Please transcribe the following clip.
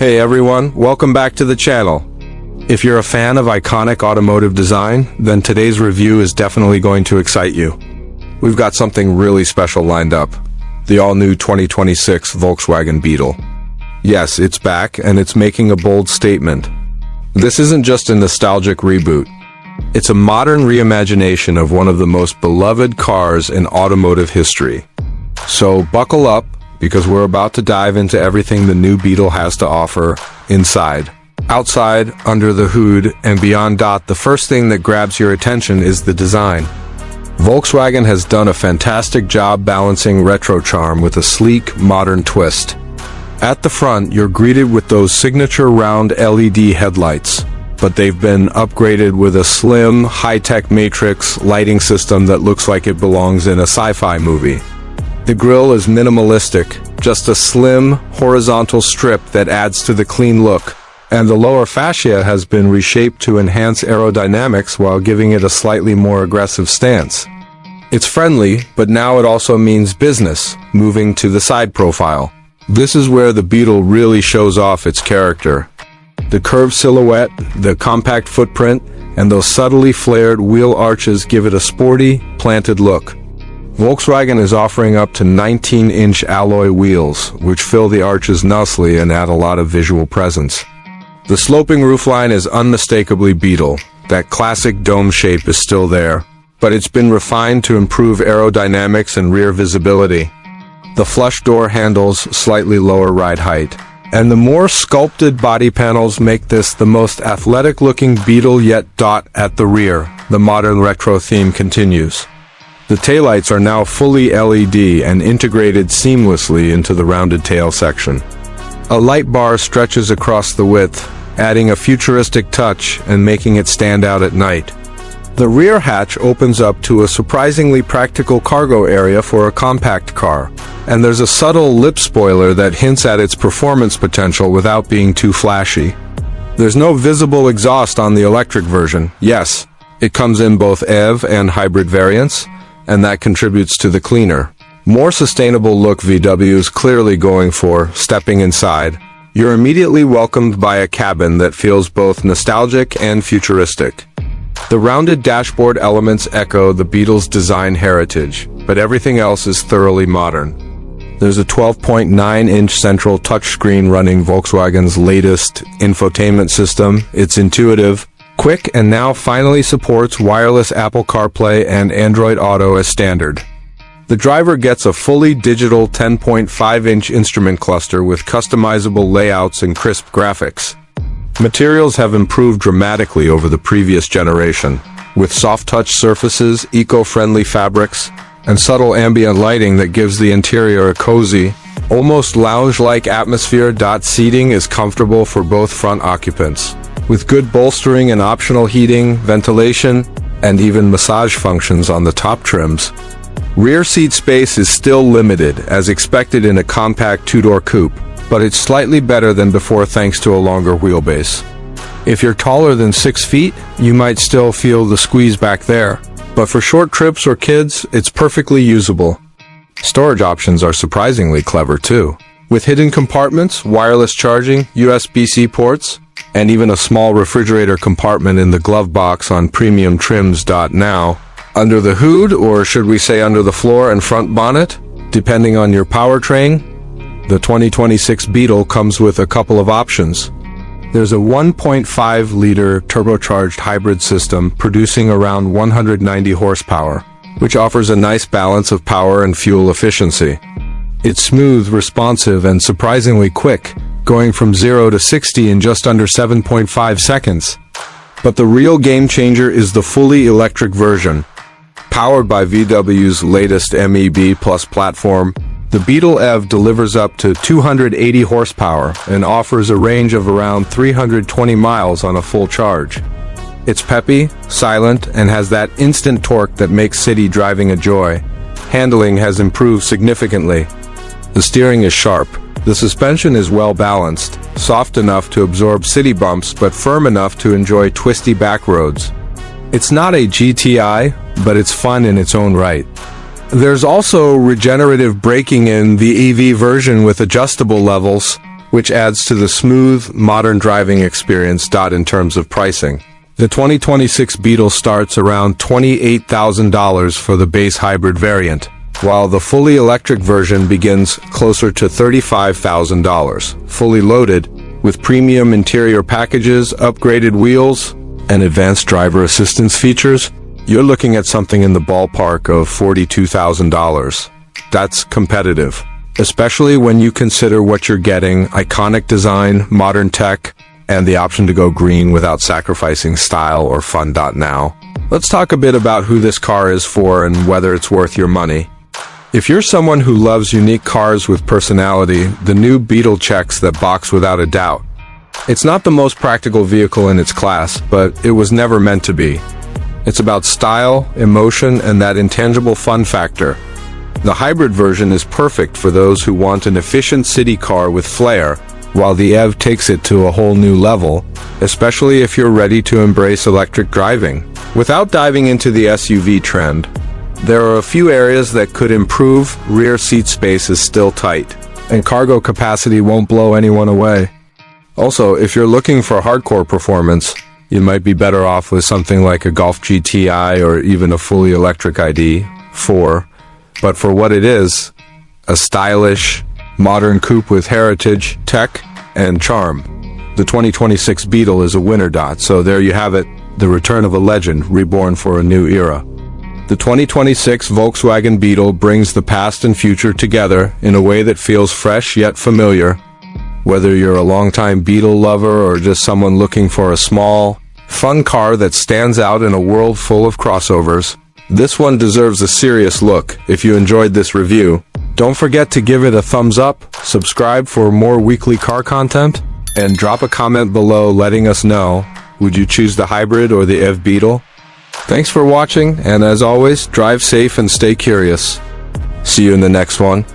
Hey everyone, welcome back to the channel. If you're a fan of iconic automotive design, then today's review is definitely going to excite you. We've got something really special lined up. The all-new 2026 Volkswagen Beetle. Yes, it's back, and it's making a bold statement. This isn't just a nostalgic reboot. It's a modern reimagination of one of the most beloved cars in automotive history. So buckle up, because we're about to dive into everything the new Beetle has to offer, inside, outside, under the hood, and beyond. The first thing that grabs your attention is the design. Volkswagen has done a fantastic job balancing retro charm with a sleek, modern twist. At the front, you're greeted with those signature round LED headlights, but they've been upgraded with a slim, high-tech matrix lighting system that looks like it belongs in a sci-fi movie. The grille is minimalistic, just a slim, horizontal strip that adds to the clean look, and the lower fascia has been reshaped to enhance aerodynamics while giving it a slightly more aggressive stance. It's friendly, but now it also means business, moving to the side profile. This is where the Beetle really shows off its character. The curved silhouette, the compact footprint, and those subtly flared wheel arches give it a sporty, planted look. Volkswagen is offering up to 19-inch alloy wheels, which fill the arches nicely and add a lot of visual presence. The sloping roofline is unmistakably Beetle. That classic dome shape is still there, but it's been refined to improve aerodynamics and rear visibility. The flush door handles slightly lower ride height, and the more sculpted body panels make this the most athletic-looking Beetle yet. At the rear, the modern retro theme continues. The taillights are now fully LED and integrated seamlessly into the rounded tail section. A light bar stretches across the width, adding a futuristic touch and making it stand out at night. The rear hatch opens up to a surprisingly practical cargo area for a compact car, and there's a subtle lip spoiler that hints at its performance potential without being too flashy. There's no visible exhaust on the electric version. Yes, it comes in both EV and hybrid variants, and that contributes to the cleaner, more sustainable look VW is clearly going for. Stepping inside, you're immediately welcomed by a cabin that feels both nostalgic and futuristic. The rounded dashboard elements echo the Beetle's design heritage, but everything else is thoroughly modern. There's a 12.9-inch central touchscreen running Volkswagen's latest infotainment system. It's intuitive, quick, and now finally supports wireless Apple CarPlay and Android Auto as standard. The driver gets a fully digital 10.5-inch instrument cluster with customizable layouts and crisp graphics. Materials have improved dramatically over the previous generation, with soft-touch surfaces, eco-friendly fabrics, and subtle ambient lighting that gives the interior a cozy, almost lounge-like atmosphere. Seating is comfortable for both front occupants, with good bolstering and optional heating, ventilation, and even massage functions on the top trims. Rear seat space is still limited, as expected in a compact two-door coupe, but it's slightly better than before thanks to a longer wheelbase. If you're taller than 6 feet, you might still feel the squeeze back there, but for short trips or kids, it's perfectly usable. Storage options are surprisingly clever too, with hidden compartments, wireless charging, USB-C ports, and even a small refrigerator compartment in the glove box on premium trims. Now, under the hood, or should we say under the floor and front bonnet, depending on your powertrain, the 2026 Beetle comes with a couple of options. There's a 1.5-liter turbocharged hybrid system producing around 190 horsepower, which offers a nice balance of power and fuel efficiency. It's smooth, responsive, and surprisingly quick, going from 0 to 60 in just under 7.5 seconds. But the real game changer is the fully electric version. Powered by VW's latest MEB Plus platform, the Beetle EV delivers up to 280 horsepower and offers a range of around 320 miles on a full charge. It's peppy, silent, and has that instant torque that makes city driving a joy. Handling has improved significantly. The steering is sharp. The suspension is well balanced, soft enough to absorb city bumps but firm enough to enjoy twisty back roads. It's not a GTI, but it's fun in its own right. There's also regenerative braking in the EV version with adjustable levels, which adds to the smooth, modern driving experience. In terms of pricing, the 2026 Beetle starts around $28,000 for the base hybrid variant, while the fully electric version begins closer to $35,000, fully loaded, with premium interior packages, upgraded wheels, and advanced driver assistance features. You're looking at something in the ballpark of $42,000. That's competitive, especially when you consider what you're getting: iconic design, modern tech, and the option to go green without sacrificing style or fun. Now, let's talk a bit about who this car is for and whether it's worth your money. If you're someone who loves unique cars with personality, the new Beetle checks that box without a doubt. It's not the most practical vehicle in its class, but it was never meant to be. It's about style, emotion, and that intangible fun factor. The hybrid version is perfect for those who want an efficient city car with flair, while the EV takes it to a whole new level, especially if you're ready to embrace electric driving. Without diving into the SUV trend, there are a few areas that could improve. Rear seat space is still tight, and cargo capacity won't blow anyone away. Also, if you're looking for hardcore performance, you might be better off with something like a Golf GTI or even a fully electric ID.4. But for what it is, a stylish, modern coupe with heritage, tech, and charm, the 2026 Beetle is a winner. So there you have it, the return of a legend reborn for a new era. The 2026 Volkswagen Beetle brings the past and future together in a way that feels fresh yet familiar. Whether you're a longtime Beetle lover or just someone looking for a small, fun car that stands out in a world full of crossovers, this one deserves a serious look. If you enjoyed this review, don't forget to give it a thumbs up, subscribe for more weekly car content, and drop a comment below letting us know, would you choose the hybrid or the EV Beetle? Thanks for watching, and as always, drive safe and stay curious. See you in the next one.